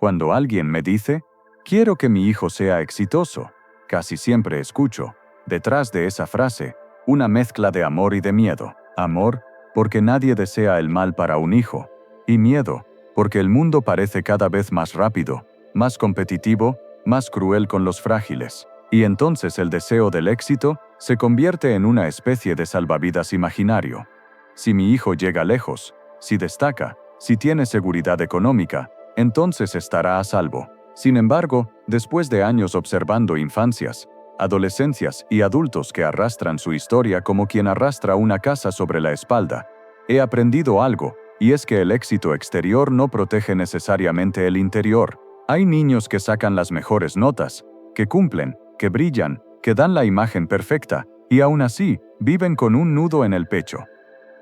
Cuando alguien me dice, quiero que mi hijo sea exitoso, casi siempre escucho, detrás de esa frase, una mezcla de amor y de miedo. Amor, porque nadie desea el mal para un hijo, y miedo, porque el mundo parece cada vez más rápido, más competitivo, más cruel con los frágiles. Y entonces el deseo del éxito se convierte en una especie de salvavidas imaginario. Si mi hijo llega lejos, si destaca, si tiene seguridad económica, entonces estará a salvo. Sin embargo, después de años observando infancias, adolescencias y adultos que arrastran su historia como quien arrastra una casa sobre la espalda, he aprendido algo, y es que el éxito exterior no protege necesariamente el interior. Hay niños que sacan las mejores notas, que cumplen, que brillan, que dan la imagen perfecta, y aún así, viven con un nudo en el pecho.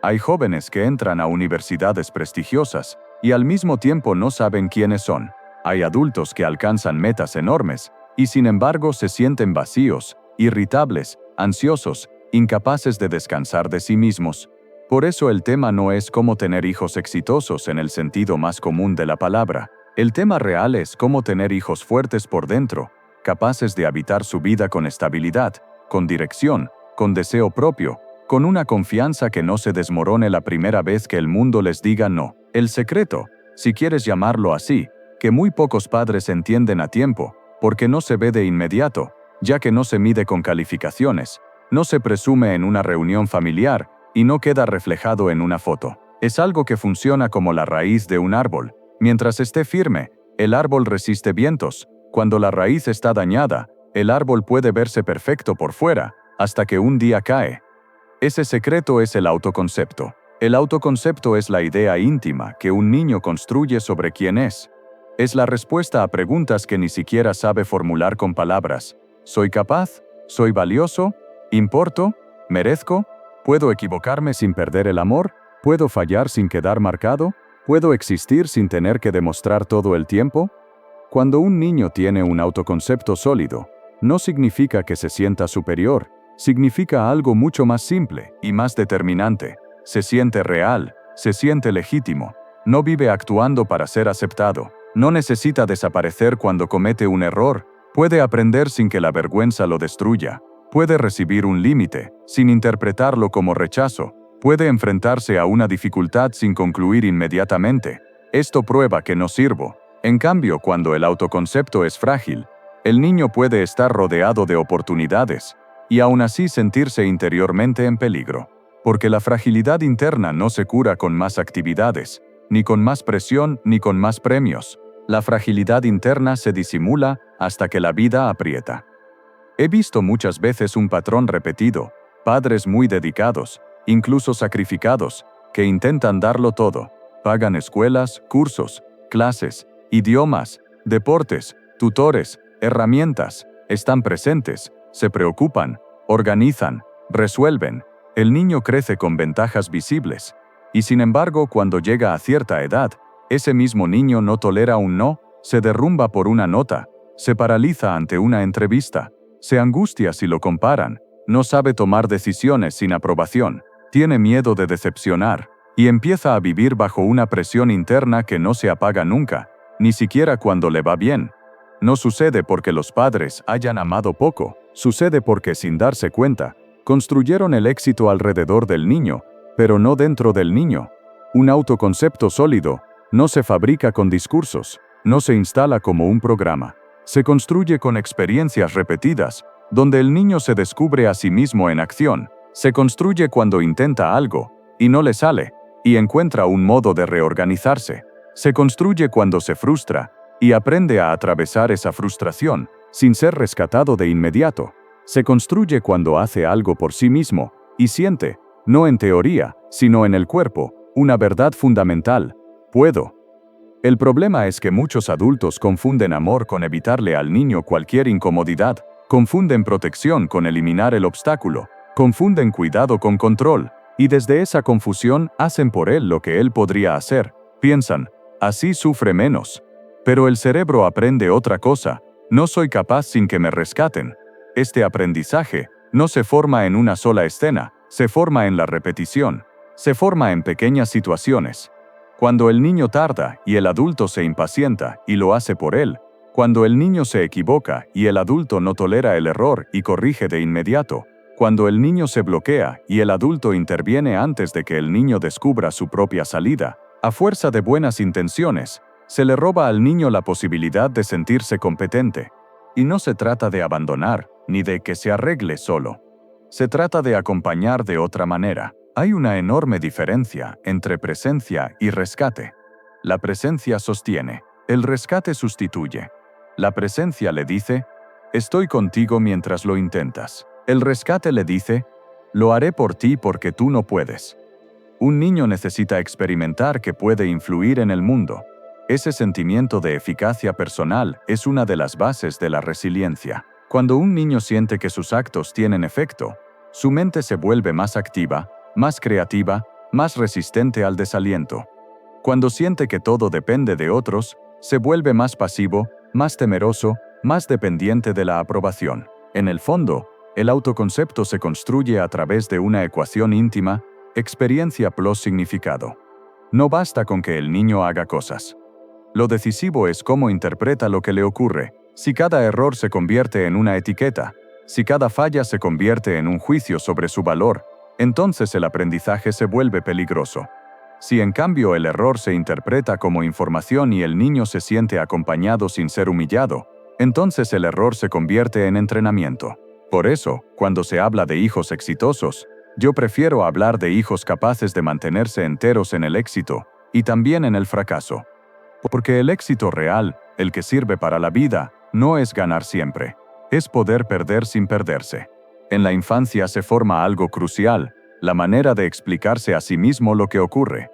Hay jóvenes que entran a universidades prestigiosas, y al mismo tiempo no saben quiénes son. Hay adultos que alcanzan metas enormes, y sin embargo se sienten vacíos, irritables, ansiosos, incapaces de descansar de sí mismos. Por eso el tema no es cómo tener hijos exitosos en el sentido más común de la palabra. El tema real es cómo tener hijos fuertes por dentro, capaces de habitar su vida con estabilidad, con dirección, con deseo propio, con una confianza que no se desmorone la primera vez que el mundo les diga no. El secreto, si quieres llamarlo así, que muy pocos padres entienden a tiempo, porque no se ve de inmediato, ya que no se mide con calificaciones, no se presume en una reunión familiar y no queda reflejado en una foto. Es algo que funciona como la raíz de un árbol. Mientras esté firme, el árbol resiste vientos. Cuando la raíz está dañada, el árbol puede verse perfecto por fuera, hasta que un día cae. Ese secreto es el autoconcepto. El autoconcepto es la idea íntima que un niño construye sobre quién es. Es la respuesta a preguntas que ni siquiera sabe formular con palabras. ¿Soy capaz? ¿Soy valioso? ¿Importo? ¿Merezco? ¿Puedo equivocarme sin perder el amor? ¿Puedo fallar sin quedar marcado? ¿Puedo existir sin tener que demostrar todo el tiempo? Cuando un niño tiene un autoconcepto sólido, no significa que se sienta superior, significa algo mucho más simple y más determinante. Se siente real, se siente legítimo, no vive actuando para ser aceptado, no necesita desaparecer cuando comete un error, puede aprender sin que la vergüenza lo destruya, puede recibir un límite, sin interpretarlo como rechazo, puede enfrentarse a una dificultad sin concluir inmediatamente. Esto prueba que no sirvo. En cambio, cuando el autoconcepto es frágil, el niño puede estar rodeado de oportunidades y aún así sentirse interiormente en peligro. Porque la fragilidad interna no se cura con más actividades, ni con más presión, ni con más premios. La fragilidad interna se disimula hasta que la vida aprieta. He visto muchas veces un patrón repetido, padres muy dedicados, incluso sacrificados, que intentan darlo todo. Pagan escuelas, cursos, clases, idiomas, deportes, tutores, herramientas, están presentes, se preocupan, organizan, resuelven. El niño crece con ventajas visibles, y sin embargo, cuando llega a cierta edad, ese mismo niño no tolera un no, se derrumba por una nota, se paraliza ante una entrevista, se angustia si lo comparan, no sabe tomar decisiones sin aprobación, tiene miedo de decepcionar, y empieza a vivir bajo una presión interna que no se apaga nunca, ni siquiera cuando le va bien. No sucede porque los padres hayan amado poco, sucede porque sin darse cuenta, construyeron el éxito alrededor del niño, pero no dentro del niño. Un autoconcepto sólido no se fabrica con discursos, no se instala como un programa. Se construye con experiencias repetidas, donde el niño se descubre a sí mismo en acción. Se construye cuando intenta algo, y no le sale, y encuentra un modo de reorganizarse. Se construye cuando se frustra, y aprende a atravesar esa frustración, sin ser rescatado de inmediato. Se construye cuando hace algo por sí mismo, y siente, no en teoría, sino en el cuerpo, una verdad fundamental: puedo. El problema es que muchos adultos confunden amor con evitarle al niño cualquier incomodidad, confunden protección con eliminar el obstáculo, confunden cuidado con control, y desde esa confusión hacen por él lo que él podría hacer. Piensan, así sufre menos. Pero el cerebro aprende otra cosa: no soy capaz sin que me rescaten. Este aprendizaje no se forma en una sola escena, se forma en la repetición, se forma en pequeñas situaciones. Cuando el niño tarda y el adulto se impacienta y lo hace por él. Cuando el niño se equivoca y el adulto no tolera el error y corrige de inmediato. Cuando el niño se bloquea y el adulto interviene antes de que el niño descubra su propia salida. A fuerza de buenas intenciones, se le roba al niño la posibilidad de sentirse competente. Y no se trata de abandonar, ni de que se arregle solo. Se trata de acompañar de otra manera. Hay una enorme diferencia entre presencia y rescate. La presencia sostiene, el rescate sustituye. La presencia le dice, estoy contigo mientras lo intentas. El rescate le dice, lo haré por ti porque tú no puedes. Un niño necesita experimentar que puede influir en el mundo. Ese sentimiento de eficacia personal es una de las bases de la resiliencia. Cuando un niño siente que sus actos tienen efecto, su mente se vuelve más activa, más creativa, más resistente al desaliento. Cuando siente que todo depende de otros, se vuelve más pasivo, más temeroso, más dependiente de la aprobación. En el fondo, el autoconcepto se construye a través de una ecuación íntima, experiencia plus significado. No basta con que el niño haga cosas. Lo decisivo es cómo interpreta lo que le ocurre. Si cada error se convierte en una etiqueta, si cada falla se convierte en un juicio sobre su valor, entonces el aprendizaje se vuelve peligroso. Si en cambio el error se interpreta como información y el niño se siente acompañado sin ser humillado, entonces el error se convierte en entrenamiento. Por eso, cuando se habla de hijos exitosos, yo prefiero hablar de hijos capaces de mantenerse enteros en el éxito y también en el fracaso. Porque el éxito real, el que sirve para la vida, no es ganar siempre. Es poder perder sin perderse. En la infancia se forma algo crucial, la manera de explicarse a sí mismo lo que ocurre.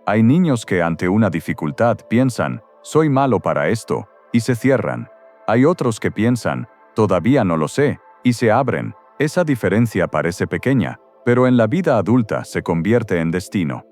Hay niños que ante una dificultad piensan, soy malo para esto, y se cierran. Hay otros que piensan, todavía no lo sé, y se abren. Esa diferencia parece pequeña, pero en la vida adulta se convierte en destino.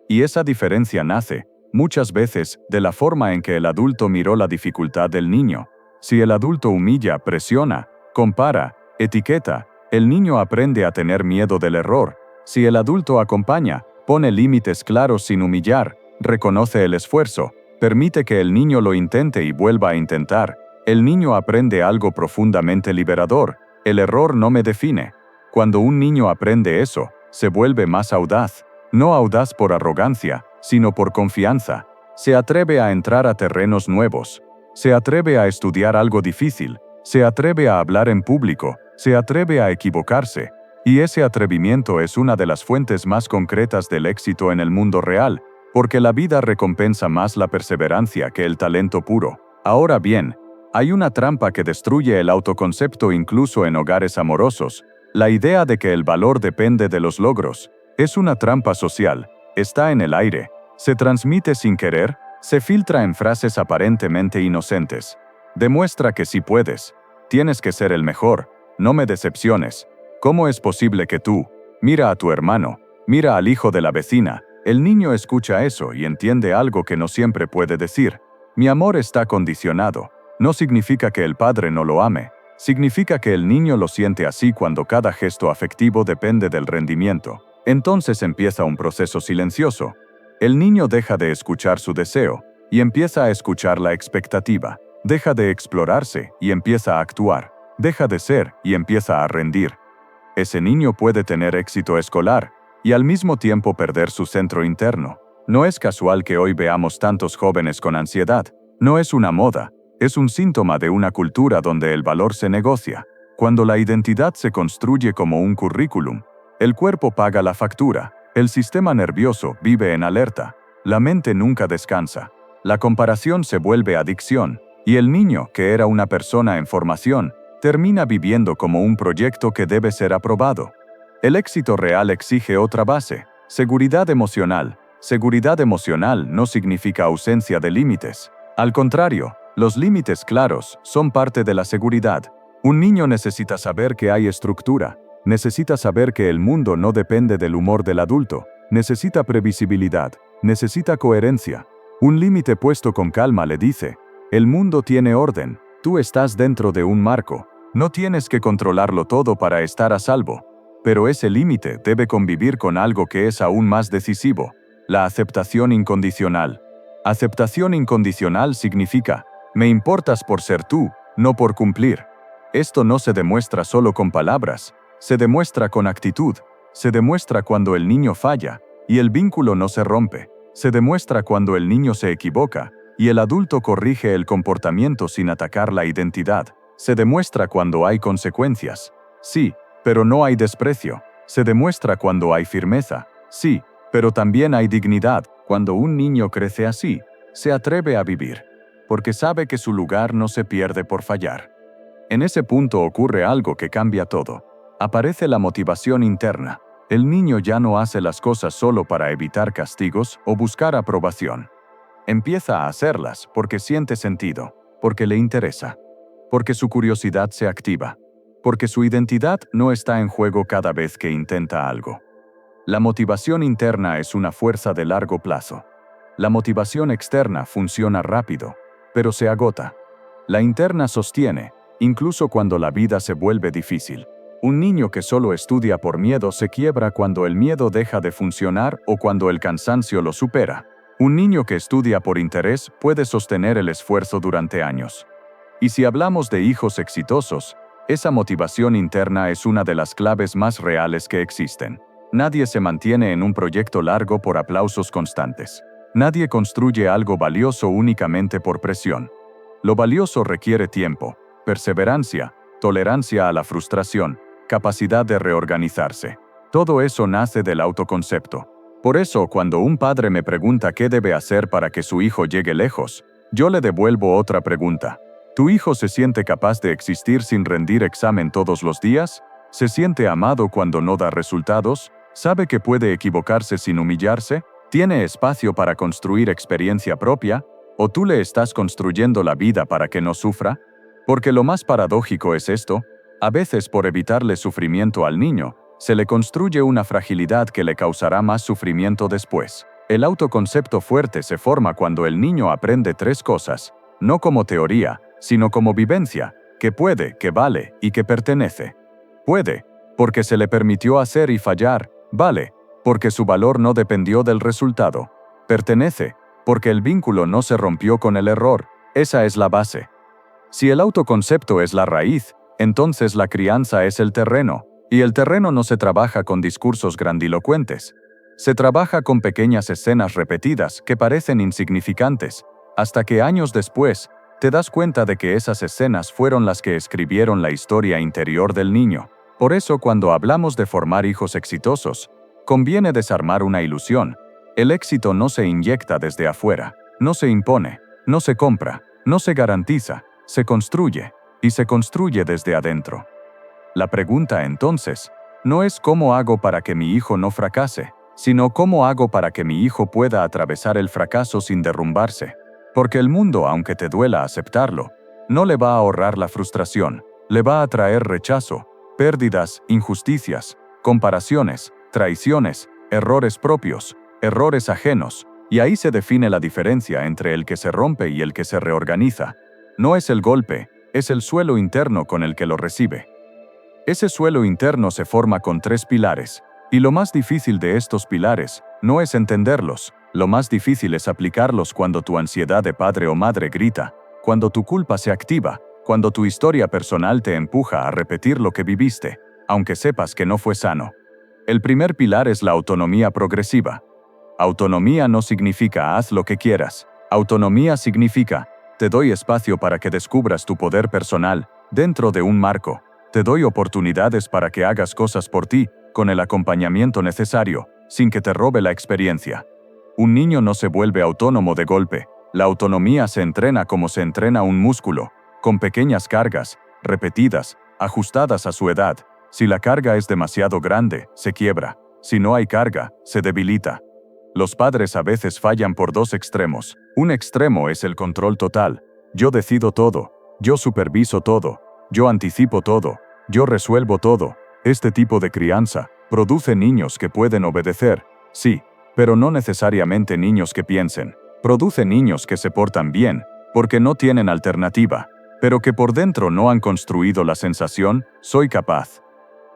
Y esa diferencia nace, muchas veces, de la forma en que el adulto miró la dificultad del niño. Si el adulto humilla, presiona, compara, etiqueta, el niño aprende a tener miedo del error. Si el adulto acompaña, pone límites claros sin humillar, reconoce el esfuerzo, permite que el niño lo intente y vuelva a intentar, el niño aprende algo profundamente liberador. El error no me define. Cuando un niño aprende eso, se vuelve más audaz. No audaz por arrogancia, sino por confianza. Se atreve a entrar a terrenos nuevos. Se atreve a estudiar algo difícil. Se atreve a hablar en público. Se atreve a equivocarse. Y ese atrevimiento es una de las fuentes más concretas del éxito en el mundo real, porque la vida recompensa más la perseverancia que el talento puro. Ahora bien, hay una trampa que destruye el autoconcepto incluso en hogares amorosos. La idea de que el valor depende de los logros. Es una trampa social. Está en el aire. Se transmite sin querer. Se filtra en frases aparentemente inocentes. Demuestra que sí puedes. Tienes que ser el mejor. No me decepciones. ¿Cómo es posible que tú? Mira a tu hermano. Mira al hijo de la vecina. El niño escucha eso y entiende algo que no siempre puede decir. Mi amor está condicionado. No significa que el padre no lo ame. Significa que el niño lo siente así cuando cada gesto afectivo depende del rendimiento. Entonces empieza un proceso silencioso. El niño deja de escuchar su deseo y empieza a escuchar la expectativa. Deja de explorarse y empieza a actuar. Deja de ser y empieza a rendir. Ese niño puede tener éxito escolar y al mismo tiempo perder su centro interno. No es casual que hoy veamos tantos jóvenes con ansiedad. No es una moda. Es un síntoma de una cultura donde el valor se negocia. Cuando la identidad se construye como un currículum, el cuerpo paga la factura, el sistema nervioso vive en alerta, la mente nunca descansa, la comparación se vuelve adicción, y el niño, que era una persona en formación, termina viviendo como un proyecto que debe ser aprobado. El éxito real exige otra base, seguridad emocional. Seguridad emocional no significa ausencia de límites. Al contrario, los límites claros son parte de la seguridad. Un niño necesita saber que hay estructura, necesita saber que el mundo no depende del humor del adulto, necesita previsibilidad, necesita coherencia. Un límite puesto con calma le dice, el mundo tiene orden, tú estás dentro de un marco, no tienes que controlarlo todo para estar a salvo. Pero ese límite debe convivir con algo que es aún más decisivo. La aceptación incondicional. Aceptación incondicional significa, me importas por ser tú, no por cumplir. Esto no se demuestra solo con palabras, se demuestra con actitud, se demuestra cuando el niño falla, y el vínculo no se rompe, se demuestra cuando el niño se equivoca, y el adulto corrige el comportamiento sin atacar la identidad, se demuestra cuando hay consecuencias. Sí, pero no hay desprecio. Se demuestra cuando hay firmeza. Sí, pero también hay dignidad. Cuando un niño crece así, se atreve a vivir, porque sabe que su lugar no se pierde por fallar. En ese punto ocurre algo que cambia todo. Aparece la motivación interna. El niño ya no hace las cosas solo para evitar castigos o buscar aprobación. Empieza a hacerlas porque siente sentido, porque le interesa, porque su curiosidad se activa, porque su identidad no está en juego cada vez que intenta algo. La motivación interna es una fuerza de largo plazo. La motivación externa funciona rápido, pero se agota. La interna sostiene, incluso cuando la vida se vuelve difícil. Un niño que solo estudia por miedo se quiebra cuando el miedo deja de funcionar o cuando el cansancio lo supera. Un niño que estudia por interés puede sostener el esfuerzo durante años. Y si hablamos de hijos exitosos, esa motivación interna es una de las claves más reales que existen. Nadie se mantiene en un proyecto largo por aplausos constantes. Nadie construye algo valioso únicamente por presión. Lo valioso requiere tiempo, perseverancia, tolerancia a la frustración, capacidad de reorganizarse. Todo eso nace del autoconcepto. Por eso, cuando un padre me pregunta qué debe hacer para que su hijo llegue lejos, yo le devuelvo otra pregunta. ¿Tu hijo se siente capaz de existir sin rendir examen todos los días? ¿Se siente amado cuando no da resultados? ¿Sabe que puede equivocarse sin humillarse? ¿Tiene espacio para construir experiencia propia? ¿O tú le estás construyendo la vida para que no sufra? Porque lo más paradójico es esto, a veces por evitarle sufrimiento al niño, se le construye una fragilidad que le causará más sufrimiento después. El autoconcepto fuerte se forma cuando el niño aprende tres cosas, no como teoría, sino como vivencia, que puede, que vale y que pertenece. Puede, porque se le permitió hacer y fallar. Vale, porque su valor no dependió del resultado. Pertenece, porque el vínculo no se rompió con el error. Esa es la base. Si el autoconcepto es la raíz, entonces la crianza es el terreno, y el terreno no se trabaja con discursos grandilocuentes. Se trabaja con pequeñas escenas repetidas que parecen insignificantes, hasta que años después, te das cuenta de que esas escenas fueron las que escribieron la historia interior del niño. Por eso, cuando hablamos de formar hijos exitosos, conviene desarmar una ilusión. El éxito no se inyecta desde afuera, no se impone, no se compra, no se garantiza, se construye, y se construye desde adentro. La pregunta entonces, no es cómo hago para que mi hijo no fracase, sino cómo hago para que mi hijo pueda atravesar el fracaso sin derrumbarse. Porque el mundo, aunque te duela aceptarlo, no le va a ahorrar la frustración, le va a traer rechazo, pérdidas, injusticias, comparaciones, traiciones, errores propios, errores ajenos, y ahí se define la diferencia entre el que se rompe y el que se reorganiza. No es el golpe, es el suelo interno con el que lo recibe. Ese suelo interno se forma con tres pilares, y lo más difícil de estos pilares no es entenderlos, lo más difícil es aplicarlos cuando tu ansiedad de padre o madre grita, cuando tu culpa se activa, cuando tu historia personal te empuja a repetir lo que viviste, aunque sepas que no fue sano. El primer pilar es la autonomía progresiva. Autonomía no significa haz lo que quieras. Autonomía significa, te doy espacio para que descubras tu poder personal, dentro de un marco. Te doy oportunidades para que hagas cosas por ti, con el acompañamiento necesario, sin que te robe la experiencia. Un niño no se vuelve autónomo de golpe. La autonomía se entrena como se entrena un músculo, con pequeñas cargas, repetidas, ajustadas a su edad. Si la carga es demasiado grande, se quiebra. Si no hay carga, se debilita. Los padres a veces fallan por dos extremos. Un extremo es el control total. Yo decido todo. Yo superviso todo. Yo anticipo todo. Yo resuelvo todo. Este tipo de crianza produce niños que pueden obedecer, sí, pero no necesariamente niños que piensen. Produce niños que se portan bien, porque no tienen alternativa, pero que por dentro no han construido la sensación, soy capaz.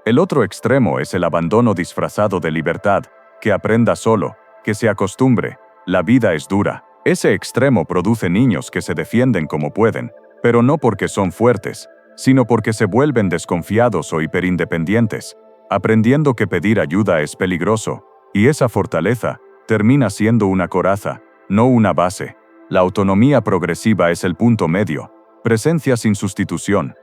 El otro extremo es el abandono disfrazado de libertad, que aprenda solo, que se acostumbre. La vida es dura. Ese extremo produce niños que se defienden como pueden, pero no porque son fuertes, sino porque se vuelven desconfiados o hiperindependientes, aprendiendo que pedir ayuda es peligroso, y esa fortaleza termina siendo una coraza, no una base. La autonomía progresiva es el punto medio, presencia sin sustitución.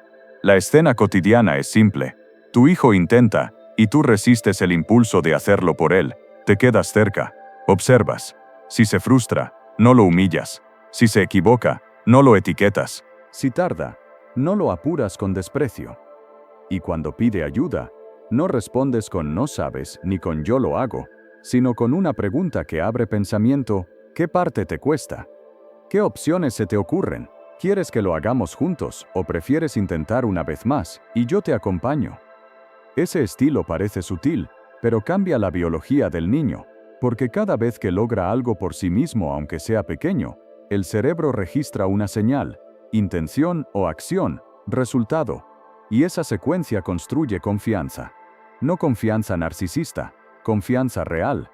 La escena cotidiana es simple. Tu hijo intenta, y tú resistes el impulso de hacerlo por él. Te quedas cerca, observas. Si se frustra, no lo humillas. Si se equivoca, no lo etiquetas. Si tarda, no lo apuras con desprecio. Y cuando pide ayuda, no respondes con no sabes ni con yo lo hago, sino con una pregunta que abre pensamiento: ¿qué parte te cuesta? ¿Qué opciones se te ocurren? ¿Quieres que lo hagamos juntos o prefieres intentar una vez más y yo te acompaño? Ese estilo parece sutil, pero cambia la biología del niño, porque cada vez que logra algo por sí mismo, aunque sea pequeño, el cerebro registra una señal, intención o acción, resultado, y esa secuencia construye confianza. No confianza narcisista, confianza real.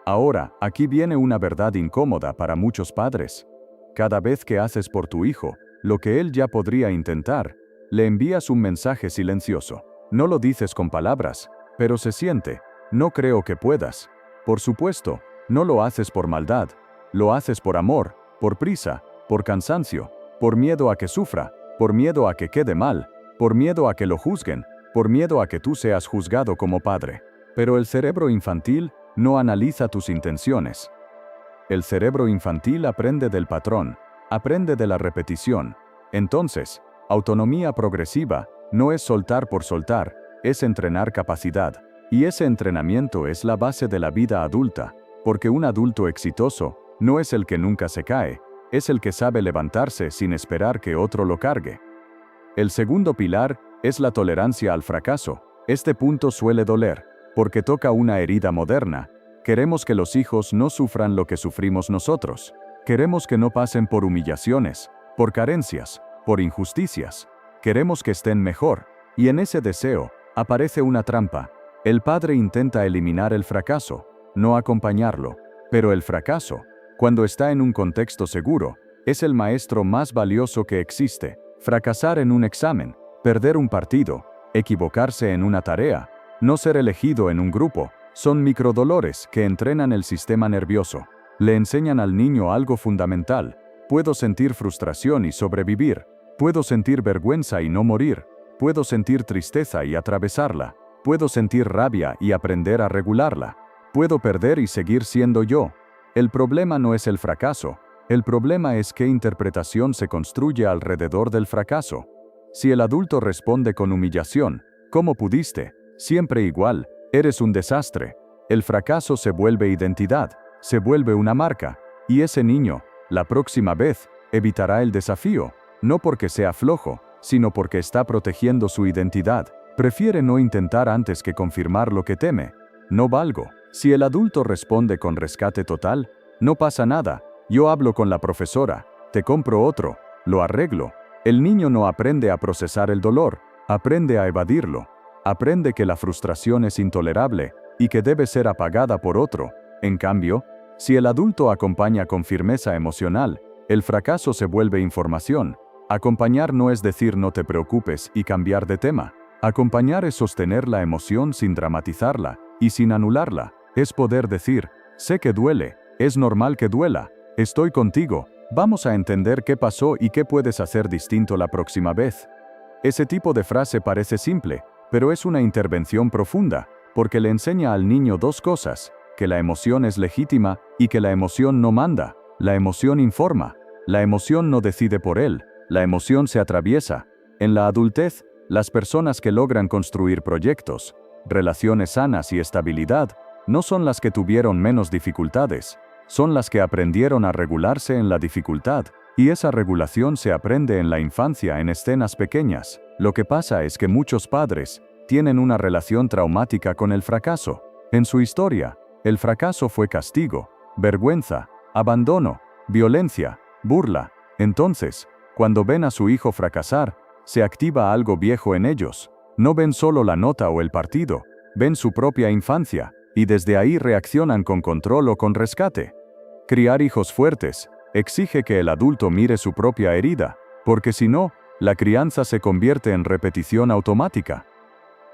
Ahora, aquí viene una verdad incómoda para muchos padres. Cada vez que haces por tu hijo lo que él ya podría intentar, le envías un mensaje silencioso. No lo dices con palabras, pero se siente: no creo que puedas. Por supuesto, no lo haces por maldad, lo haces por amor, por prisa, por cansancio, por miedo a que sufra, por miedo a que quede mal, por miedo a que lo juzguen, por miedo a que tú seas juzgado como padre. Pero el cerebro infantil no analiza tus intenciones. El cerebro infantil aprende del patrón, aprende de la repetición. Entonces, autonomía progresiva no es soltar por soltar, es entrenar capacidad. Y ese entrenamiento es la base de la vida adulta, porque un adulto exitoso no es el que nunca se cae, es el que sabe levantarse sin esperar que otro lo cargue. El segundo pilar es la tolerancia al fracaso. Este punto suele doler, porque toca una herida moderna. Queremos que los hijos no sufran lo que sufrimos nosotros. Queremos que no pasen por humillaciones, por carencias, por injusticias. Queremos que estén mejor, y en ese deseo aparece una trampa. El padre intenta eliminar el fracaso, no acompañarlo, pero el fracaso, cuando está en un contexto seguro, es el maestro más valioso que existe. Fracasar en un examen, perder un partido, equivocarse en una tarea, no ser elegido en un grupo, son microdolores que entrenan el sistema nervioso. Le enseñan al niño algo fundamental: puedo sentir frustración y sobrevivir, puedo sentir vergüenza y no morir, puedo sentir tristeza y atravesarla, puedo sentir rabia y aprender a regularla, puedo perder y seguir siendo yo. El problema no es el fracaso, el problema es qué interpretación se construye alrededor del fracaso. Si el adulto responde con humillación: ¿cómo pudiste? Siempre igual, eres un desastre. El fracaso se vuelve identidad, se vuelve una marca, y ese niño, la próxima vez, evitará el desafío, no porque sea flojo, sino porque está protegiendo su identidad. Prefiere no intentar antes que confirmar lo que teme. No valgo. Si el adulto responde con rescate total: no pasa nada, yo hablo con la profesora, te compro otro, lo arreglo. El niño no aprende a procesar el dolor, aprende a evadirlo. Aprende que la frustración es intolerable y que debe ser apagada por otro. En cambio, si el adulto acompaña con firmeza emocional, el fracaso se vuelve información. Acompañar no es decir no te preocupes y cambiar de tema. Acompañar es sostener la emoción sin dramatizarla y sin anularla. Es poder decir: sé que duele, es normal que duela, estoy contigo, vamos a entender qué pasó y qué puedes hacer distinto la próxima vez. Ese tipo de frase parece simple, pero es una intervención profunda, porque le enseña al niño dos cosas: que la emoción es legítima y que la emoción no manda. La emoción informa, la emoción no decide por él, la emoción se atraviesa. En la adultez, las personas que logran construir proyectos, relaciones sanas y estabilidad, no son las que tuvieron menos dificultades, son las que aprendieron a regularse en la dificultad, y esa regulación se aprende en la infancia en escenas pequeñas. Lo que pasa es que muchos padres tienen una relación traumática con el fracaso. En su historia, el fracaso fue castigo, vergüenza, abandono, violencia, burla. Entonces, cuando ven a su hijo fracasar, se activa algo viejo en ellos. No ven solo la nota o el partido, ven su propia infancia, y desde ahí reaccionan con control o con rescate. Criar hijos fuertes exige que el adulto mire su propia herida, porque si no, la crianza se convierte en repetición automática.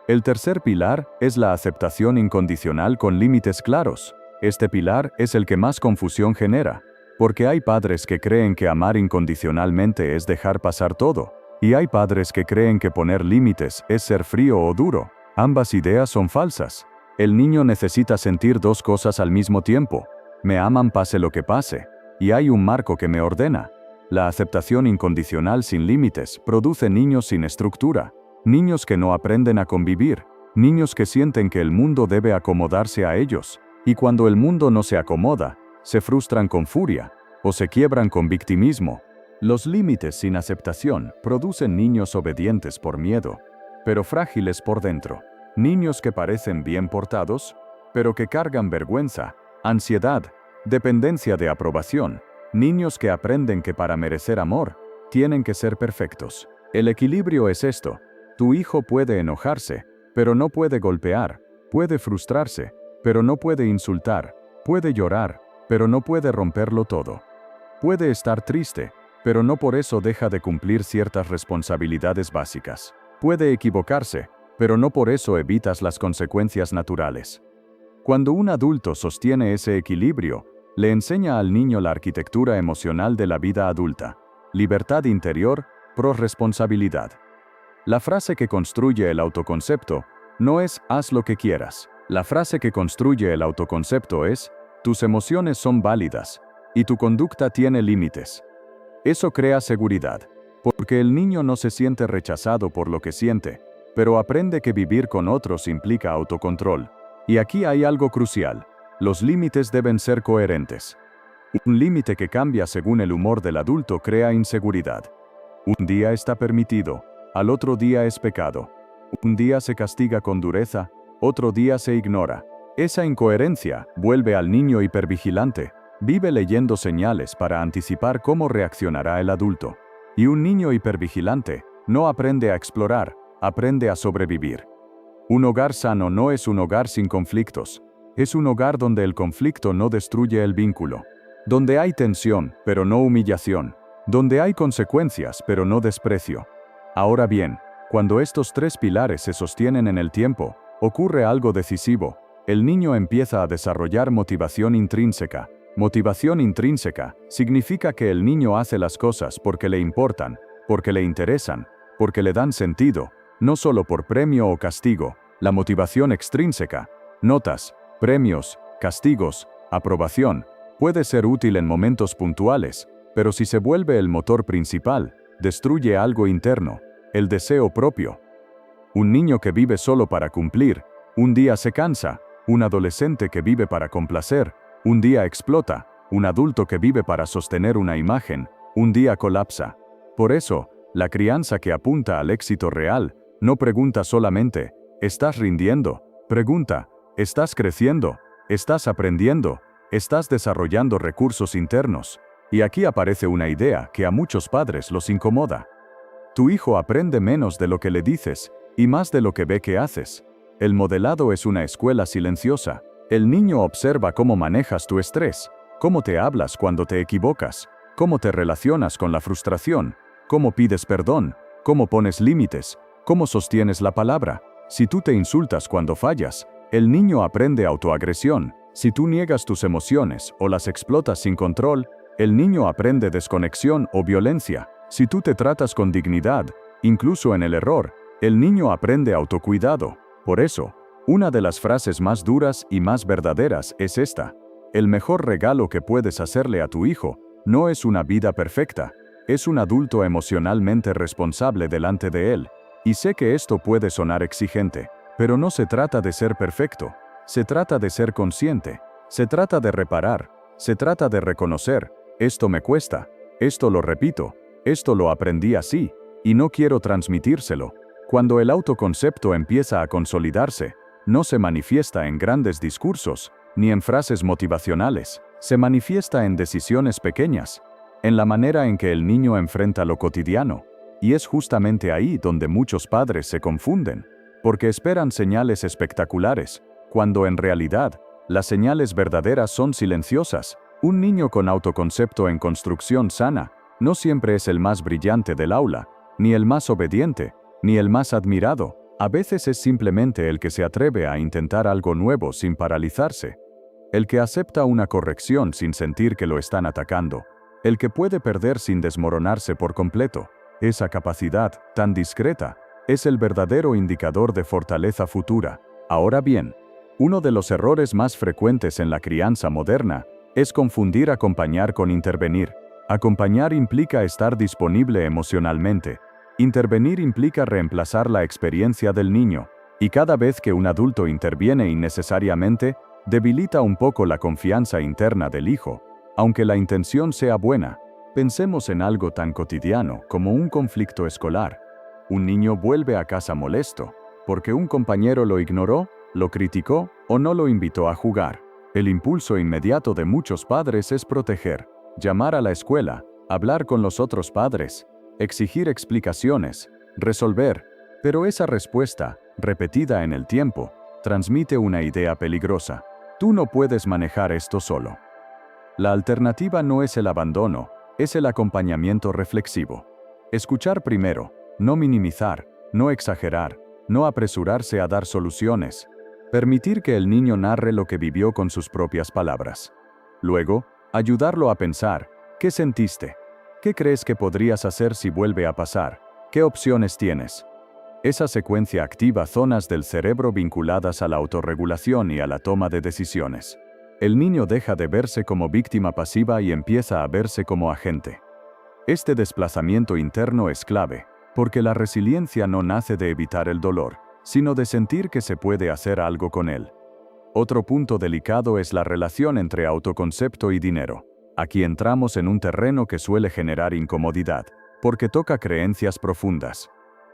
El tercer pilar es la aceptación incondicional con límites claros. Este pilar es el que más confusión genera, porque hay padres que creen que amar incondicionalmente es dejar pasar todo, y hay padres que creen que poner límites es ser frío o duro. Ambas ideas son falsas. El niño necesita sentir dos cosas al mismo tiempo. Me aman pase lo que pase, y hay un marco que me ordena. La aceptación incondicional sin límites produce niños sin estructura, niños que no aprenden a convivir, niños que sienten que el mundo debe acomodarse a ellos, y cuando el mundo no se acomoda, se frustran con furia, o se quiebran con victimismo. Los límites sin aceptación producen niños obedientes por miedo, pero frágiles por dentro. Niños que parecen bien portados, pero que cargan vergüenza, ansiedad, dependencia de aprobación. Niños que aprenden que para merecer amor, tienen que ser perfectos. El equilibrio es esto. Tu hijo puede enojarse, pero no puede golpear, puede frustrarse, pero no puede insultar, puede llorar, pero no puede romperlo todo. Puede estar triste, pero no por eso deja de cumplir ciertas responsabilidades básicas. Puede equivocarse, pero no por eso evitas las consecuencias naturales. Cuando un adulto sostiene ese equilibrio, le enseña al niño la arquitectura emocional de la vida adulta. Libertad interior, pro-responsabilidad. La frase que construye el autoconcepto no es haz lo que quieras. La frase que construye el autoconcepto es tus emociones son válidas y tu conducta tiene límites. Eso crea seguridad, porque el niño no se siente rechazado por lo que siente, pero aprende que vivir con otros implica autocontrol. Y aquí hay algo crucial. Los límites deben ser coherentes. Un límite que cambia según el humor del adulto crea inseguridad. Un día está permitido, al otro día es pecado. Un día se castiga con dureza, otro día se ignora. Esa incoherencia vuelve al niño hipervigilante. Vive leyendo señales para anticipar cómo reaccionará el adulto. Y un niño hipervigilante no aprende a explorar, aprende a sobrevivir. Un hogar sano no es un hogar sin conflictos. Es un hogar donde el conflicto no destruye el vínculo. Donde hay tensión, pero no humillación. Donde hay consecuencias, pero no desprecio. Ahora bien, cuando estos tres pilares se sostienen en el tiempo, ocurre algo decisivo. El niño empieza a desarrollar motivación intrínseca. Motivación intrínseca significa que el niño hace las cosas porque le importan, porque le interesan, porque le dan sentido, no solo por premio o castigo. La motivación extrínseca, notas, premios, castigos, aprobación, puede ser útil en momentos puntuales, pero si se vuelve el motor principal, destruye algo interno, el deseo propio. Un niño que vive solo para cumplir, un día se cansa. Un adolescente que vive para complacer, un día explota. Un adulto que vive para sostener una imagen, un día colapsa. Por eso, la crianza que apunta al éxito real, no pregunta solamente, ¿estás rindiendo? Pregunta, ¿estás creciendo? ¿Estás aprendiendo? ¿Estás desarrollando recursos internos? Y aquí aparece una idea que a muchos padres los incomoda. Tu hijo aprende menos de lo que le dices, y más de lo que ve que haces. El modelado es una escuela silenciosa. El niño observa cómo manejas tu estrés, cómo te hablas cuando te equivocas, cómo te relacionas con la frustración, cómo pides perdón, cómo pones límites, cómo sostienes la palabra. Si tú te insultas cuando fallas, el niño aprende autoagresión. Si tú niegas tus emociones o las explotas sin control, el niño aprende desconexión o violencia. Si tú te tratas con dignidad, incluso en el error, el niño aprende autocuidado. Por eso, una de las frases más duras y más verdaderas es esta: el mejor regalo que puedes hacerle a tu hijo no es una vida perfecta, es un adulto emocionalmente responsable delante de él. Y sé que esto puede sonar exigente, pero no se trata de ser perfecto, se trata de ser consciente, se trata de reparar, se trata de reconocer, esto me cuesta, esto lo repito, esto lo aprendí así, y no quiero transmitírselo. Cuando el autoconcepto empieza a consolidarse, no se manifiesta en grandes discursos, ni en frases motivacionales, se manifiesta en decisiones pequeñas, en la manera en que el niño enfrenta lo cotidiano. Y es justamente ahí donde muchos padres se confunden, porque esperan señales espectaculares, cuando en realidad, las señales verdaderas son silenciosas. Un niño con autoconcepto en construcción sana no siempre es el más brillante del aula, ni el más obediente, ni el más admirado. A veces es simplemente el que se atreve a intentar algo nuevo sin paralizarse. El que acepta una corrección sin sentir que lo están atacando. El que puede perder sin desmoronarse por completo. Esa capacidad, tan discreta, es el verdadero indicador de fortaleza futura. Ahora bien, uno de los errores más frecuentes en la crianza moderna es confundir acompañar con intervenir. Acompañar implica estar disponible emocionalmente. Intervenir implica reemplazar la experiencia del niño, y cada vez que un adulto interviene innecesariamente, debilita un poco la confianza interna del hijo, aunque la intención sea buena. Pensemos en algo tan cotidiano como un conflicto escolar. Un niño vuelve a casa molesto, porque un compañero lo ignoró, lo criticó o no lo invitó a jugar. El impulso inmediato de muchos padres es proteger, llamar a la escuela, hablar con los otros padres, exigir explicaciones, resolver, pero esa respuesta, repetida en el tiempo, transmite una idea peligrosa. Tú no puedes manejar esto solo. La alternativa no es el abandono, es el acompañamiento reflexivo. Escuchar primero, no minimizar, no exagerar, no apresurarse a dar soluciones. Permitir que el niño narre lo que vivió con sus propias palabras. Luego, ayudarlo a pensar, ¿qué sentiste? ¿Qué crees que podrías hacer si vuelve a pasar? ¿Qué opciones tienes? Esa secuencia activa zonas del cerebro vinculadas a la autorregulación y a la toma de decisiones. El niño deja de verse como víctima pasiva y empieza a verse como agente. Este desplazamiento interno es clave, porque la resiliencia no nace de evitar el dolor, sino de sentir que se puede hacer algo con él. Otro punto delicado es la relación entre autoconcepto y dinero. Aquí entramos en un terreno que suele generar incomodidad, porque toca creencias profundas.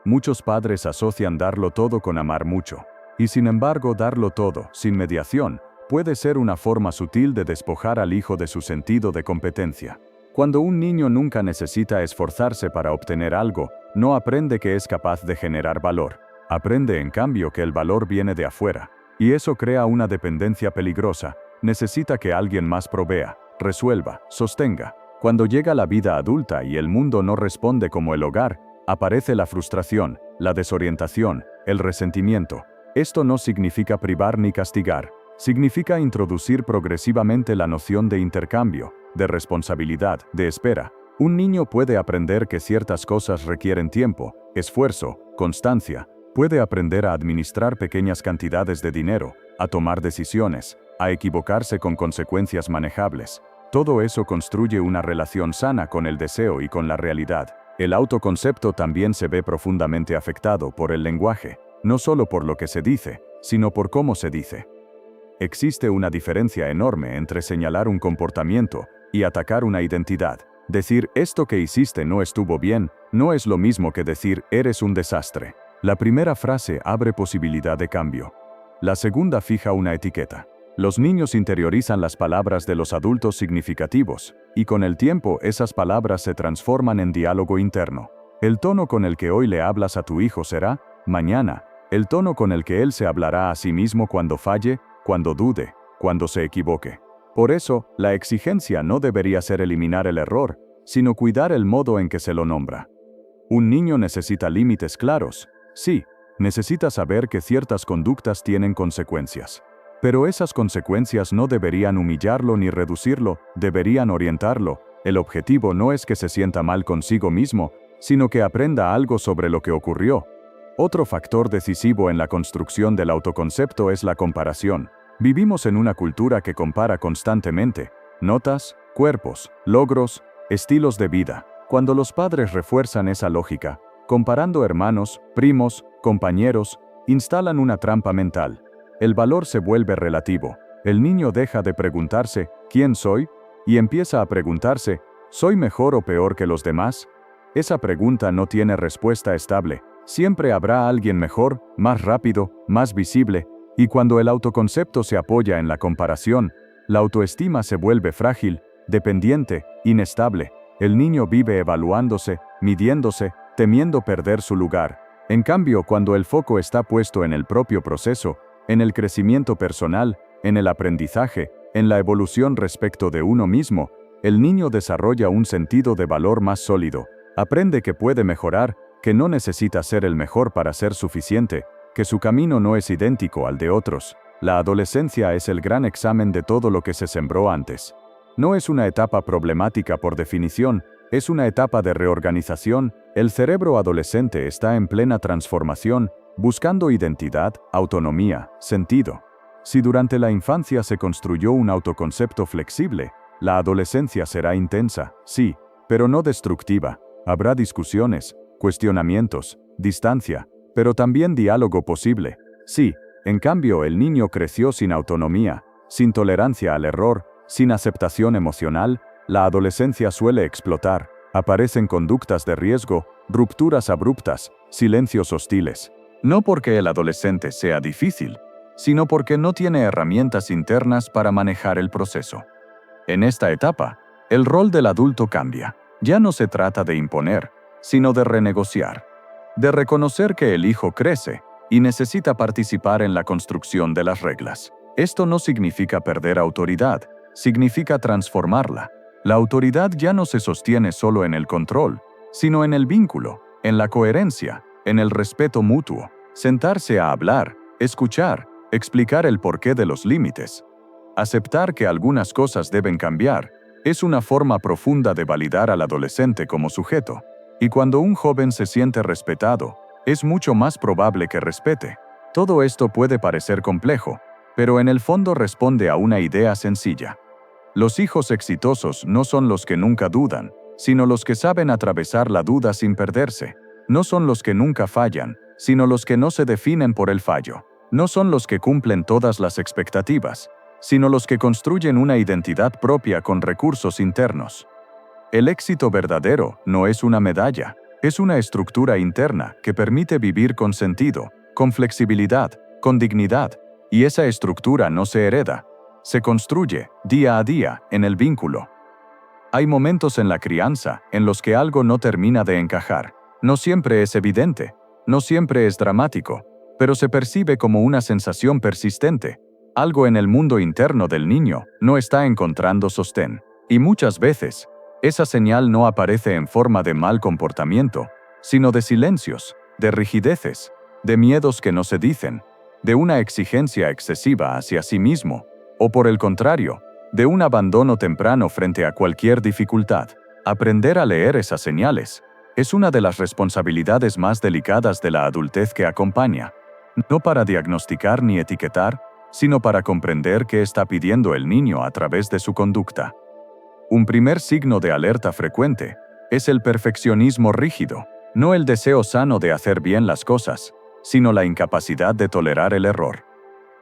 Muchos padres asocian darlo todo con amar mucho, y sin embargo darlo todo, sin mediación, puede ser una forma sutil de despojar al hijo de su sentido de competencia. Cuando un niño nunca necesita esforzarse para obtener algo, no aprende que es capaz de generar valor. Aprende en cambio que el valor viene de afuera, y eso crea una dependencia peligrosa. Necesita que alguien más provea, resuelva, sostenga. Cuando llega la vida adulta y el mundo no responde como el hogar, aparece la frustración, la desorientación, el resentimiento. Esto no significa privar ni castigar, significa introducir progresivamente la noción de intercambio, de responsabilidad, de espera. Un niño puede aprender que ciertas cosas requieren tiempo, esfuerzo, constancia. Puede aprender a administrar pequeñas cantidades de dinero, a tomar decisiones, a equivocarse con consecuencias manejables. Todo eso construye una relación sana con el deseo y con la realidad. El autoconcepto también se ve profundamente afectado por el lenguaje, no solo por lo que se dice, sino por cómo se dice. Existe una diferencia enorme entre señalar un comportamiento y atacar una identidad. Decir esto que hiciste no estuvo bien, no es lo mismo que decir eres un desastre. La primera frase abre posibilidad de cambio. La segunda fija una etiqueta. Los niños interiorizan las palabras de los adultos significativos, y con el tiempo esas palabras se transforman en diálogo interno. El tono con el que hoy le hablas a tu hijo será, mañana, el tono con el que él se hablará a sí mismo cuando falle, cuando dude, cuando se equivoque. Por eso, la exigencia no debería ser eliminar el error, sino cuidar el modo en que se lo nombra. Un niño necesita límites claros. Sí, necesita saber que ciertas conductas tienen consecuencias. Pero esas consecuencias no deberían humillarlo ni reducirlo, deberían orientarlo. El objetivo no es que se sienta mal consigo mismo, sino que aprenda algo sobre lo que ocurrió. Otro factor decisivo en la construcción del autoconcepto es la comparación. Vivimos en una cultura que compara constantemente notas, cuerpos, logros, estilos de vida. Cuando los padres refuerzan esa lógica, comparando hermanos, primos, compañeros, instalan una trampa mental. El valor se vuelve relativo. El niño deja de preguntarse, ¿quién soy? Y empieza a preguntarse, ¿soy mejor o peor que los demás? Esa pregunta no tiene respuesta estable. Siempre habrá alguien mejor, más rápido, más visible, y cuando el autoconcepto se apoya en la comparación, la autoestima se vuelve frágil, dependiente, inestable. El niño vive evaluándose, midiéndose, temiendo perder su lugar. En cambio, cuando el foco está puesto en el propio proceso, en el crecimiento personal, en el aprendizaje, en la evolución respecto de uno mismo, el niño desarrolla un sentido de valor más sólido, aprende que puede mejorar, que no necesita ser el mejor para ser suficiente, que su camino no es idéntico al de otros. La adolescencia es el gran examen de todo lo que se sembró antes. No es una etapa problemática por definición, es una etapa de reorganización. El cerebro adolescente está en plena transformación, buscando identidad, autonomía, sentido. Si durante la infancia se construyó un autoconcepto flexible, la adolescencia será intensa, sí, pero no destructiva. Habrá discusiones, cuestionamientos, distancia, pero también diálogo posible. Sí, en cambio el niño creció sin autonomía, sin tolerancia al error, sin aceptación emocional. La adolescencia suele explotar, aparecen conductas de riesgo, rupturas abruptas, silencios hostiles. No porque el adolescente sea difícil, sino porque no tiene herramientas internas para manejar el proceso. En esta etapa, el rol del adulto cambia. Ya no se trata de imponer, sino de renegociar, de reconocer que el hijo crece y necesita participar en la construcción de las reglas. Esto no significa perder autoridad, significa transformarla. La autoridad ya no se sostiene solo en el control, sino en el vínculo, en la coherencia, en el respeto mutuo. Sentarse a hablar, escuchar, explicar el porqué de los límites. Aceptar que algunas cosas deben cambiar es una forma profunda de validar al adolescente como sujeto. Y cuando un joven se siente respetado, es mucho más probable que respete. Todo esto puede parecer complejo, pero en el fondo responde a una idea sencilla. Los hijos exitosos no son los que nunca dudan, sino los que saben atravesar la duda sin perderse. No son los que nunca fallan, sino los que no se definen por el fallo. No son los que cumplen todas las expectativas, sino los que construyen una identidad propia con recursos internos. El éxito verdadero no es una medalla, es una estructura interna que permite vivir con sentido, con flexibilidad, con dignidad, y esa estructura no se hereda, se construye, día a día, en el vínculo. Hay momentos en la crianza en los que algo no termina de encajar. No siempre es evidente, no siempre es dramático, pero se percibe como una sensación persistente. Algo en el mundo interno del niño no está encontrando sostén. Y muchas veces, esa señal no aparece en forma de mal comportamiento, sino de silencios, de rigideces, de miedos que no se dicen, de una exigencia excesiva hacia sí mismo, o por el contrario, de un abandono temprano frente a cualquier dificultad. Aprender a leer esas señales es una de las responsabilidades más delicadas de la adultez que acompaña, no para diagnosticar ni etiquetar, sino para comprender qué está pidiendo el niño a través de su conducta. Un primer signo de alerta frecuente es el perfeccionismo rígido, no el deseo sano de hacer bien las cosas, sino la incapacidad de tolerar el error.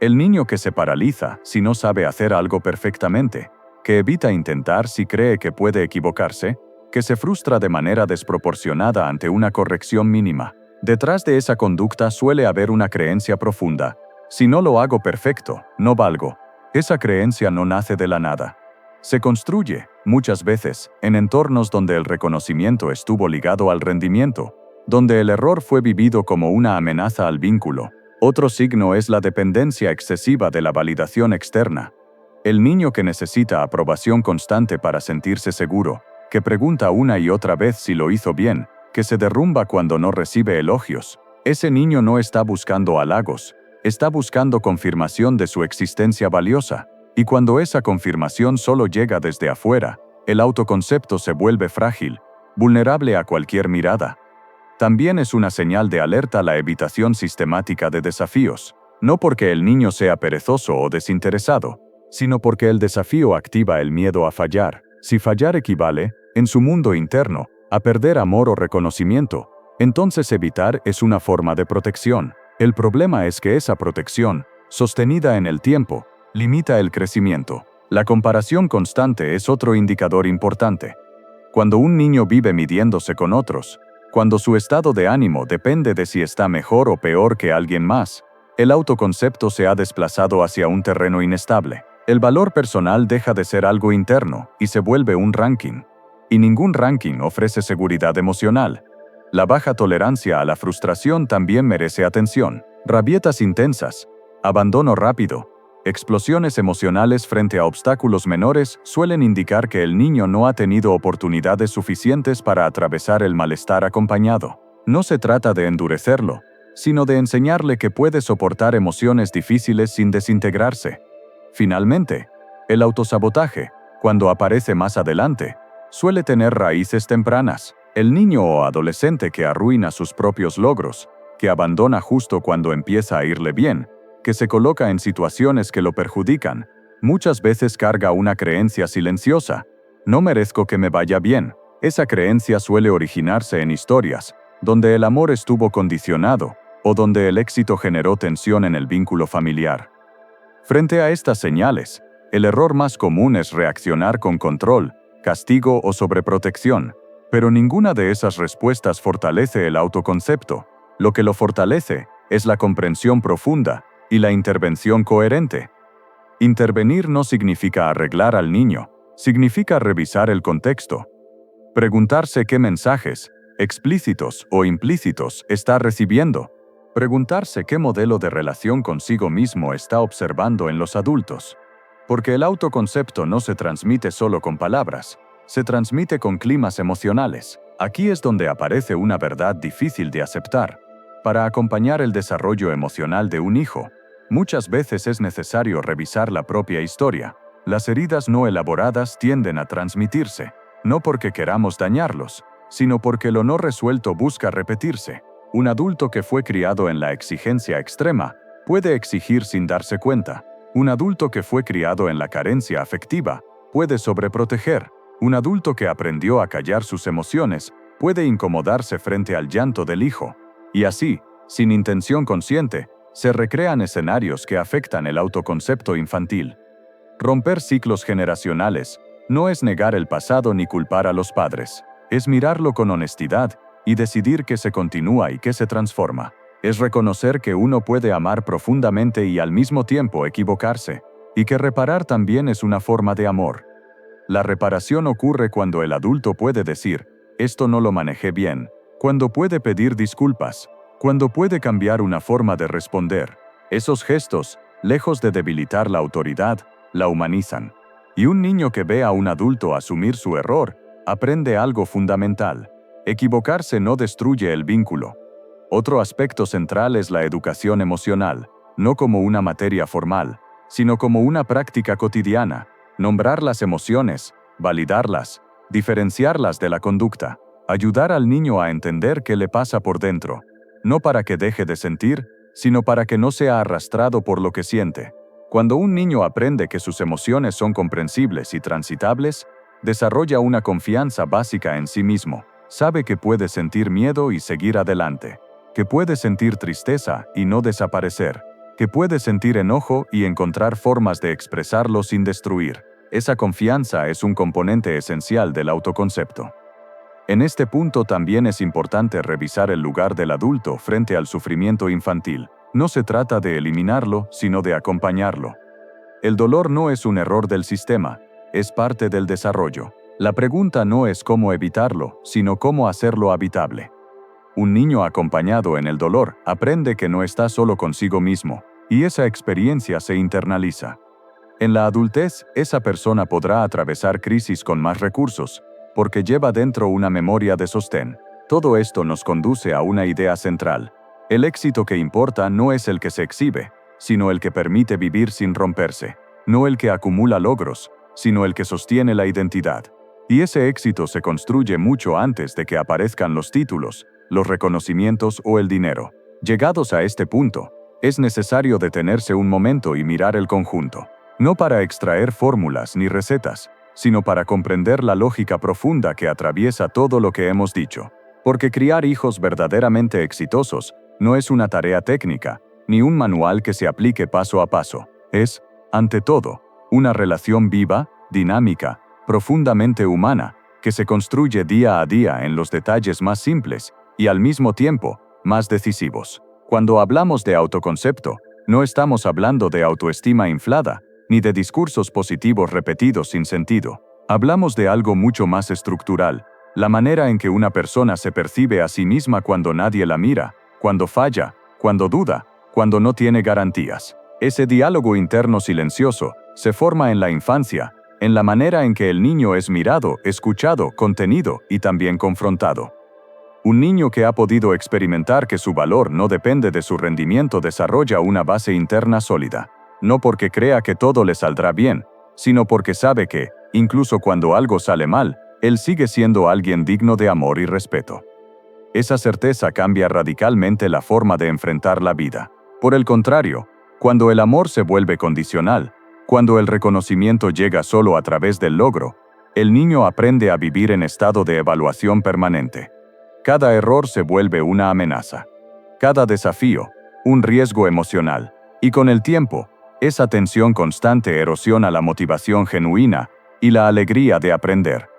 El niño que se paraliza si no sabe hacer algo perfectamente, que evita intentar si cree que puede equivocarse, que se frustra de manera desproporcionada ante una corrección mínima. Detrás de esa conducta suele haber una creencia profunda. Si no lo hago perfecto, no valgo. Esa creencia no nace de la nada. Se construye, muchas veces, en entornos donde el reconocimiento estuvo ligado al rendimiento, donde el error fue vivido como una amenaza al vínculo. Otro signo es la dependencia excesiva de la validación externa. El niño que necesita aprobación constante para sentirse seguro, que pregunta una y otra vez si lo hizo bien, que se derrumba cuando no recibe elogios. Ese niño no está buscando halagos, está buscando confirmación de su existencia valiosa. Y cuando esa confirmación solo llega desde afuera, el autoconcepto se vuelve frágil, vulnerable a cualquier mirada. También es una señal de alerta la evitación sistemática de desafíos, no porque el niño sea perezoso o desinteresado, sino porque el desafío activa el miedo a fallar. Si fallar equivale, en su mundo interno, a perder amor o reconocimiento, entonces evitar es una forma de protección. El problema es que esa protección, sostenida en el tiempo, limita el crecimiento. La comparación constante es otro indicador importante. Cuando un niño vive midiéndose con otros, cuando su estado de ánimo depende de si está mejor o peor que alguien más, el autoconcepto se ha desplazado hacia un terreno inestable. El valor personal deja de ser algo interno y se vuelve un ranking. Y ningún ranking ofrece seguridad emocional. La baja tolerancia a la frustración también merece atención. Rabietas intensas, Abandono rápido. Explosiones emocionales frente a obstáculos menores suelen indicar que el niño no ha tenido oportunidades suficientes para atravesar el malestar acompañado. No se trata de endurecerlo, sino de enseñarle que puede soportar emociones difíciles sin desintegrarse. Finalmente, el autosabotaje, cuando aparece más adelante, suele tener raíces tempranas. El niño o adolescente que arruina sus propios logros, que abandona justo cuando empieza a irle bien, que se coloca en situaciones que lo perjudican, muchas veces carga una creencia silenciosa: no merezco que me vaya bien. Esa creencia suele originarse en historias donde el amor estuvo condicionado o donde el éxito generó tensión en el vínculo familiar. Frente a estas señales, el error más común es reaccionar con control, castigo o sobreprotección, pero ninguna de esas respuestas fortalece el autoconcepto. Lo que lo fortalece es la comprensión profunda y la intervención coherente. Intervenir no significa arreglar al niño, significa revisar el contexto. Preguntarse qué mensajes, explícitos o implícitos, está recibiendo. Preguntarse qué modelo de relación consigo mismo está observando en los adultos. Porque el autoconcepto no se transmite solo con palabras, se transmite con climas emocionales. Aquí es donde aparece una verdad difícil de aceptar. Para acompañar el desarrollo emocional de un hijo, muchas veces es necesario revisar la propia historia. Las heridas no elaboradas tienden a transmitirse, no porque queramos dañarlos, sino porque lo no resuelto busca repetirse. Un adulto que fue criado en la exigencia extrema puede exigir sin darse cuenta. Un adulto que fue criado en la carencia afectiva puede sobreproteger. Un adulto que aprendió a callar sus emociones puede incomodarse frente al llanto del hijo. Y así, sin intención consciente, se recrean escenarios que afectan el autoconcepto infantil. Romper ciclos generacionales no es negar el pasado ni culpar a los padres. Es mirarlo con honestidad y decidir que se continúa y que se transforma. Es reconocer que uno puede amar profundamente y al mismo tiempo equivocarse, y que reparar también es una forma de amor. La reparación ocurre cuando el adulto puede decir: esto no lo manejé bien, cuando puede pedir disculpas, cuando puede cambiar una forma de responder. Esos gestos, lejos de debilitar la autoridad, la humanizan. Y un niño que ve a un adulto asumir su error, aprende algo fundamental: equivocarse no destruye el vínculo. Otro aspecto central es la educación emocional, no como una materia formal, sino como una práctica cotidiana. Nombrar las emociones, validarlas, diferenciarlas de la conducta, ayudar al niño a entender qué le pasa por dentro, no para que deje de sentir, sino para que no sea arrastrado por lo que siente. Cuando un niño aprende que sus emociones son comprensibles y transitables, desarrolla una confianza básica en sí mismo. Sabe que puede sentir miedo y seguir adelante, que puede sentir tristeza y no desaparecer, que puede sentir enojo y encontrar formas de expresarlo sin destruir. Esa confianza es un componente esencial del autoconcepto. En este punto también es importante revisar el lugar del adulto frente al sufrimiento infantil. No se trata de eliminarlo, sino de acompañarlo. El dolor no es un error del sistema, es parte del desarrollo. La pregunta no es cómo evitarlo, sino cómo hacerlo habitable. Un niño acompañado en el dolor aprende que no está solo consigo mismo, y esa experiencia se internaliza. En la adultez, esa persona podrá atravesar crisis con más recursos, porque lleva dentro una memoria de sostén. Todo esto nos conduce a una idea central. El éxito que importa no es el que se exhibe, sino el que permite vivir sin romperse. No el que acumula logros, sino el que sostiene la identidad. Y ese éxito se construye mucho antes de que aparezcan los títulos, los reconocimientos o el dinero. Llegados a este punto, es necesario detenerse un momento y mirar el conjunto. No para extraer fórmulas ni recetas, sino para comprender la lógica profunda que atraviesa todo lo que hemos dicho. Porque criar hijos verdaderamente exitosos no es una tarea técnica, ni un manual que se aplique paso a paso. Es, ante todo, una relación viva, dinámica, profundamente humana, que se construye día a día en los detalles más simples y al mismo tiempo, más decisivos. Cuando hablamos de autoconcepto, no estamos hablando de autoestima inflada, ni de discursos positivos repetidos sin sentido. Hablamos de algo mucho más estructural, la manera en que una persona se percibe a sí misma cuando nadie la mira, cuando falla, cuando duda, cuando no tiene garantías. Ese diálogo interno silencioso se forma en la infancia, en la manera en que el niño es mirado, escuchado, contenido y también confrontado. Un niño que ha podido experimentar que su valor no depende de su rendimiento desarrolla una base interna sólida, no porque crea que todo le saldrá bien, sino porque sabe que, incluso cuando algo sale mal, él sigue siendo alguien digno de amor y respeto. Esa certeza cambia radicalmente la forma de enfrentar la vida. Por el contrario, cuando el amor se vuelve condicional, cuando el reconocimiento llega solo a través del logro, el niño aprende a vivir en estado de evaluación permanente. Cada error se vuelve una amenaza. Cada desafío, un riesgo emocional. Y con el tiempo, esa tensión constante erosiona la motivación genuina y la alegría de aprender.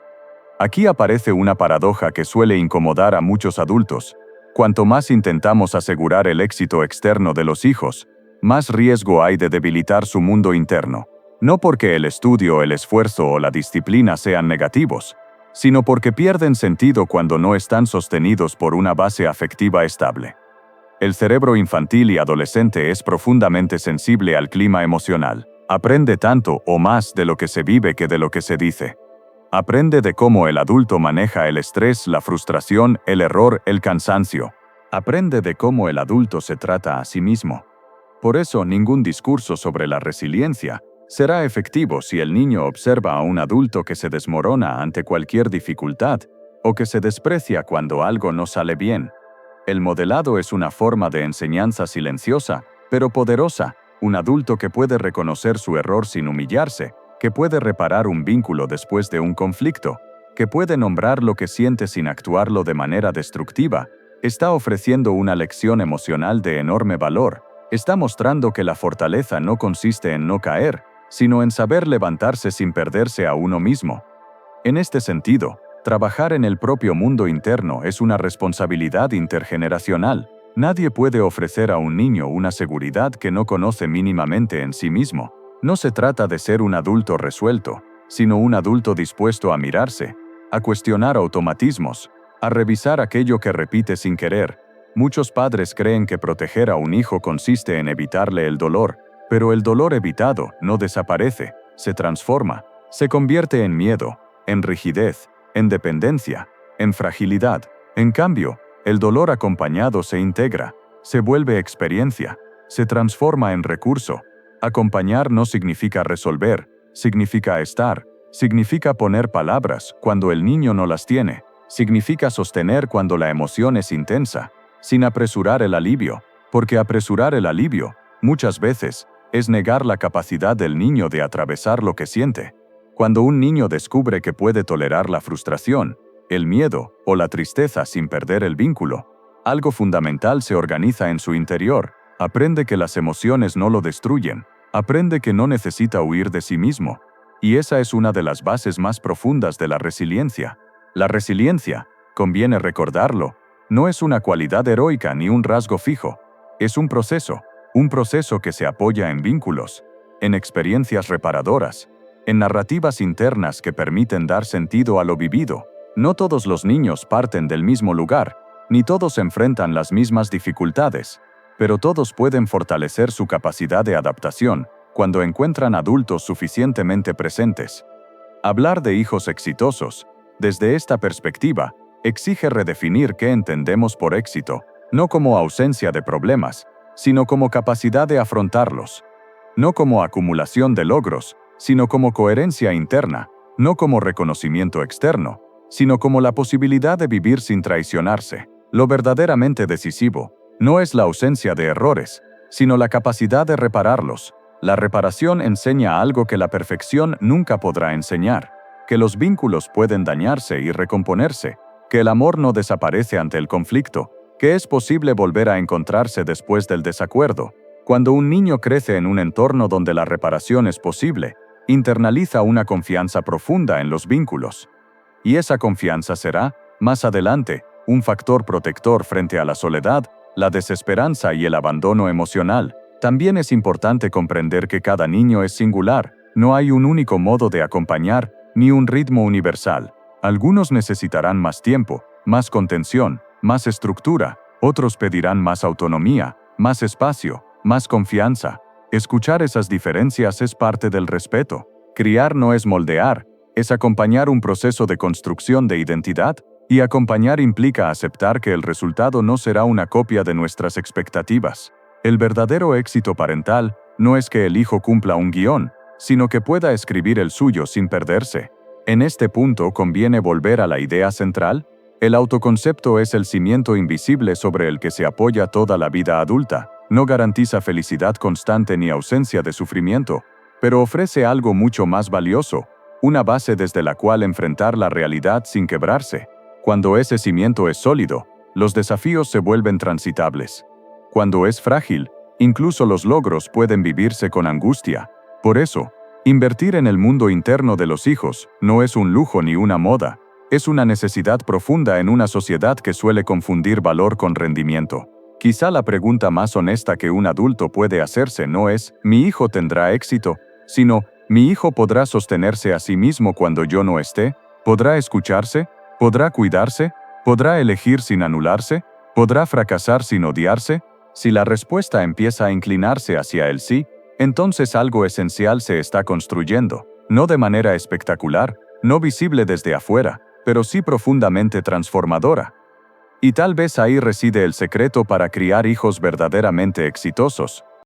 Aquí aparece una paradoja que suele incomodar a muchos adultos. Cuanto más intentamos asegurar el éxito externo de los hijos, más riesgo hay de debilitar su mundo interno. No porque el estudio, el esfuerzo o la disciplina sean negativos, sino porque pierden sentido cuando no están sostenidos por una base afectiva estable. El cerebro infantil y adolescente es profundamente sensible al clima emocional. Aprende tanto o más de lo que se vive que de lo que se dice. Aprende de cómo el adulto maneja el estrés, la frustración, el error, el cansancio. Aprende de cómo el adulto se trata a sí mismo. Por eso, ningún discurso sobre la resiliencia será efectivo si el niño observa a un adulto que se desmorona ante cualquier dificultad o que se desprecia cuando algo no sale bien. El modelado es una forma de enseñanza silenciosa, pero poderosa. Un adulto que puede reconocer su error sin humillarse, que puede reparar un vínculo después de un conflicto, que puede nombrar lo que siente sin actuarlo de manera destructiva, está ofreciendo una lección emocional de enorme valor. Está mostrando que la fortaleza no consiste en no caer, sino en saber levantarse sin perderse a uno mismo. En este sentido, trabajar en el propio mundo interno es una responsabilidad intergeneracional. Nadie puede ofrecer a un niño una seguridad que no conoce mínimamente en sí mismo. No se trata de ser un adulto resuelto, sino un adulto dispuesto a mirarse, a cuestionar automatismos, a revisar aquello que repite sin querer. Muchos padres creen que proteger a un hijo consiste en evitarle el dolor, pero el dolor evitado no desaparece, se transforma, se convierte en miedo, en rigidez, en dependencia, en fragilidad. En cambio, el dolor acompañado se integra, se vuelve experiencia, se transforma en recurso. Acompañar no significa resolver, significa estar, significa poner palabras cuando el niño no las tiene, significa sostener cuando la emoción es intensa, sin apresurar el alivio, porque apresurar el alivio, muchas veces, es negar la capacidad del niño de atravesar lo que siente. Cuando un niño descubre que puede tolerar la frustración, el miedo o la tristeza sin perder el vínculo, algo fundamental se organiza en su interior. Aprende que las emociones no lo destruyen, aprende que no necesita huir de sí mismo. Y esa es una de las bases más profundas de la resiliencia. La resiliencia, conviene recordarlo, no es una cualidad heroica ni un rasgo fijo. Es un proceso que se apoya en vínculos, en experiencias reparadoras, en narrativas internas que permiten dar sentido a lo vivido. No todos los niños parten del mismo lugar, ni todos enfrentan las mismas dificultades, pero todos pueden fortalecer su capacidad de adaptación cuando encuentran adultos suficientemente presentes. Hablar de hijos exitosos, desde esta perspectiva, exige redefinir qué entendemos por éxito, no como ausencia de problemas, sino como capacidad de afrontarlos. No como acumulación de logros, sino como coherencia interna, no como reconocimiento externo, sino como la posibilidad de vivir sin traicionarse. Lo verdaderamente decisivo no es la ausencia de errores, sino la capacidad de repararlos. La reparación enseña algo que la perfección nunca podrá enseñar, que los vínculos pueden dañarse y recomponerse, que el amor no desaparece ante el conflicto, que es posible volver a encontrarse después del desacuerdo. Cuando un niño crece en un entorno donde la reparación es posible, internaliza una confianza profunda en los vínculos. Y esa confianza será, más adelante, un factor protector frente a la soledad, la desesperanza y el abandono emocional. También es importante comprender que cada niño es singular, no hay un único modo de acompañar, ni un ritmo universal. Algunos necesitarán más tiempo, más contención, más estructura, otros pedirán más autonomía, más espacio, más confianza. Escuchar esas diferencias es parte del respeto. Criar no es moldear, es acompañar un proceso de construcción de identidad, y acompañar implica aceptar que el resultado no será una copia de nuestras expectativas. El verdadero éxito parental no es que el hijo cumpla un guión, sino que pueda escribir el suyo sin perderse. En este punto conviene volver a la idea central. El autoconcepto es el cimiento invisible sobre el que se apoya toda la vida adulta. No garantiza felicidad constante ni ausencia de sufrimiento, pero ofrece algo mucho más valioso, una base desde la cual enfrentar la realidad sin quebrarse. Cuando ese cimiento es sólido, los desafíos se vuelven transitables. Cuando es frágil, incluso los logros pueden vivirse con angustia. Por eso, invertir en el mundo interno de los hijos no es un lujo ni una moda, es una necesidad profunda en una sociedad que suele confundir valor con rendimiento. Quizá la pregunta más honesta que un adulto puede hacerse no es «¿Mi hijo tendrá éxito?», sino «¿Mi hijo podrá sostenerse a sí mismo cuando yo no esté? ¿Podrá escucharse? ¿Podrá cuidarse? ¿Podrá elegir sin anularse? ¿Podrá fracasar sin odiarse?». Si la respuesta empieza a inclinarse hacia el sí, entonces algo esencial se está construyendo, no de manera espectacular, no visible desde afuera, pero sí profundamente transformadora. Y tal vez ahí reside el secreto para criar hijos verdaderamente exitosos.